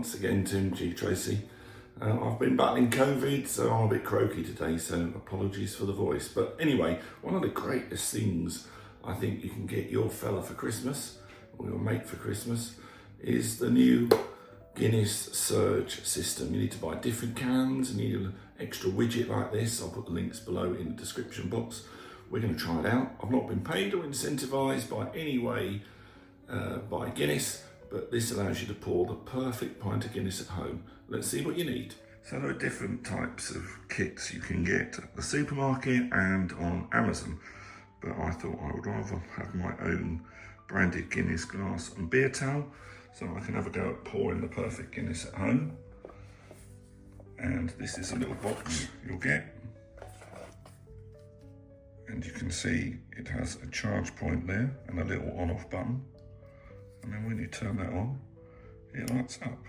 once again, Tim G. Tracy. I've been battling COVID, so I'm a bit croaky today, so apologies for the voice. But anyway, one of the greatest things I think you can get your fella for Christmas, or your mate for Christmas, is the new Guinness Surge system. You need to buy different cans, and you need an extra widget like this. I'll put the links below in the description box. We're going to try it out. I've not been paid or incentivised by any way by Guinness, but this allows you to pour the perfect pint of Guinness at home. Let's see what you need. So there are different types of kits you can get at the supermarket and on Amazon, but I thought I would rather have my own branded Guinness glass and beer towel, so I can have a go at pouring the perfect Guinness at home. And this is a little box you'll get. And you can see it has a charge point there and a little on-off button. And then when you turn that on, it lights up.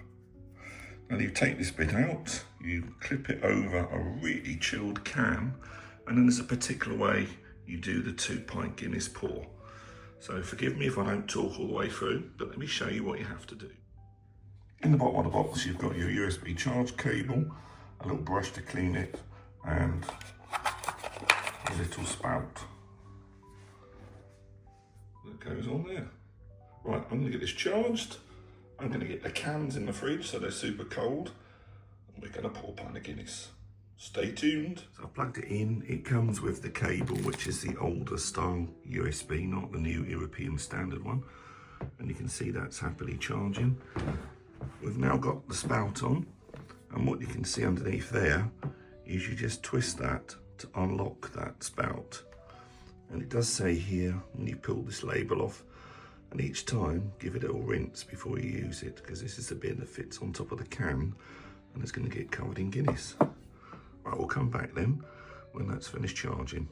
Now you take this bit out, you clip it over a really chilled can, and then there's a particular way you do the 2-pint Guinness pour. So forgive me if I don't talk all the way through, but let me show you what you have to do. In the bottom of the box, you've got your USB charge cable, a little brush to clean it, and a little spout that goes on there. Right, I'm going to get this charged. I'm going to get the cans in the fridge so they're super cold. And we're going to pour a pint of Guinness. Stay tuned. So I've plugged it in. It comes with the cable, which is the older style USB, not the new European standard one. And you can see that's happily charging. We've now got the spout on. And what you can see underneath there is you just twist that to unlock that spout. And it does say here, when you pull this label off, and each time give it a little rinse before you use it, because this is the bit that fits on top of the can and it's going to get covered in Guinness. Right, we'll come back then when that's finished charging.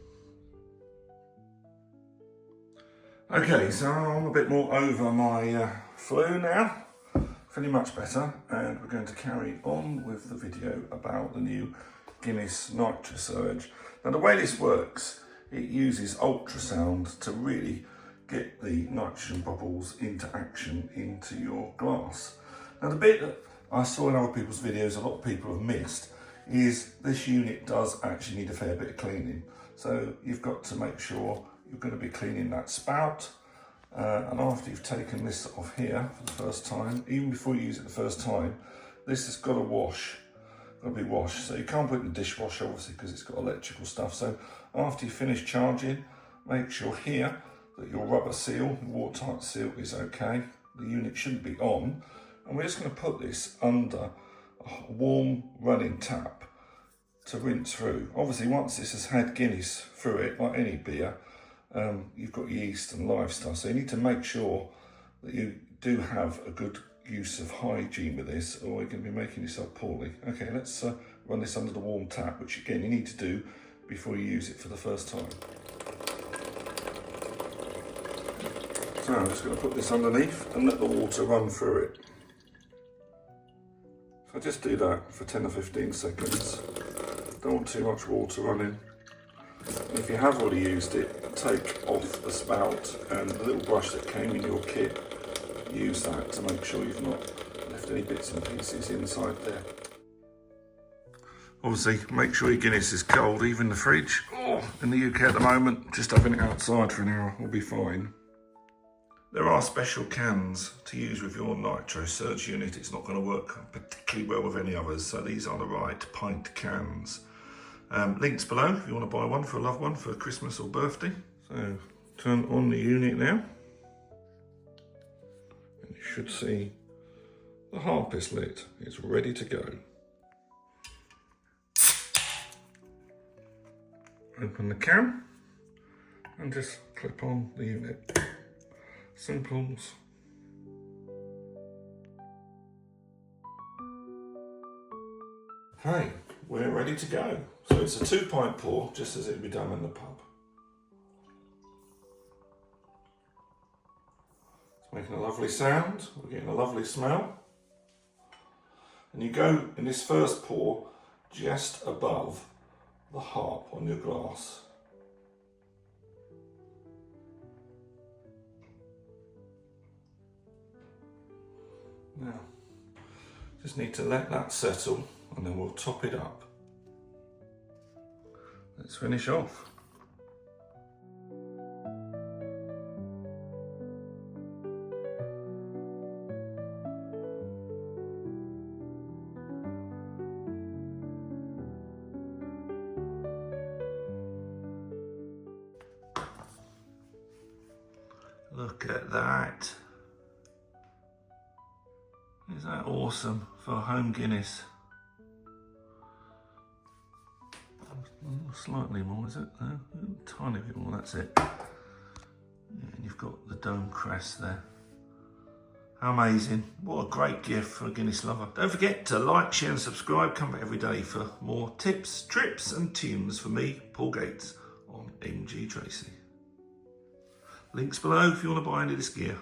Okay, so I'm a bit more over my flu now, feeling much better, and we're going to carry on with the video about the new Guinness Nitrosurge. Now the way this works, it uses ultrasound to really get the nitrogen bubbles into action into your glass. Now the bit that I saw in other people's videos, a lot of people have missed, is this unit does actually need a fair bit of cleaning. So you've got to make sure you're going to be cleaning that spout, and after you've taken this off here for the first time, even before you use it the first time, this has got to wash. Got to be washed. So you can't put it in the dishwasher obviously because it's got electrical stuff. So after you finish charging, make sure here that your rubber seal, watertight seal, is okay. The unit shouldn't be on. And we're just going to put this under a warm running tap to rinse through. Obviously once this has had Guinness through it, like any beer, you've got yeast and live stuff. So you need to make sure that you do have a good use of hygiene with this, or you're going to be making yourself poorly. Okay, let's run this under the warm tap, which again you need to do before you use it for the first time. So I'm just going to put this underneath and let the water run through it. So just do that for 10 or 15 seconds. Don't want too much water running. And if you have already used it, take off the spout and the little brush that came in your kit. Use that to make sure you've not left any bits and pieces inside there. Obviously, make sure your Guinness is cold, even the fridge. Oh, in the UK at the moment, just having it outside for an hour will be fine. There are special cans to use with your Nitrosurge unit. It's not going to work particularly well with any others, so these are the right pint cans. Links below if you want to buy one for a loved one for Christmas or birthday. So turn on the unit now. And you should see the harp is lit. It's ready to go. Open the can and just clip on the unit. Simples. Okay, we're ready to go. So it's a 2-pint pour, just as it would be done in the pub. It's making a lovely sound, we're getting a lovely smell. And you go in this first pour just above the harp on your glass. Now, Just need to let that settle and then we'll top it up. Let's finish off. Look at that. Is that awesome for home Guinness? Slightly more, is it? A tiny bit more, that's it. Yeah, and you've got the dome crest there. How amazing. What a great gift for a Guinness lover. Don't forget to like, share and subscribe. Come back every day for more tips, trips and tunes for me, Paul Gates, on MG Tracy. Links below if you want to buy any of this gear.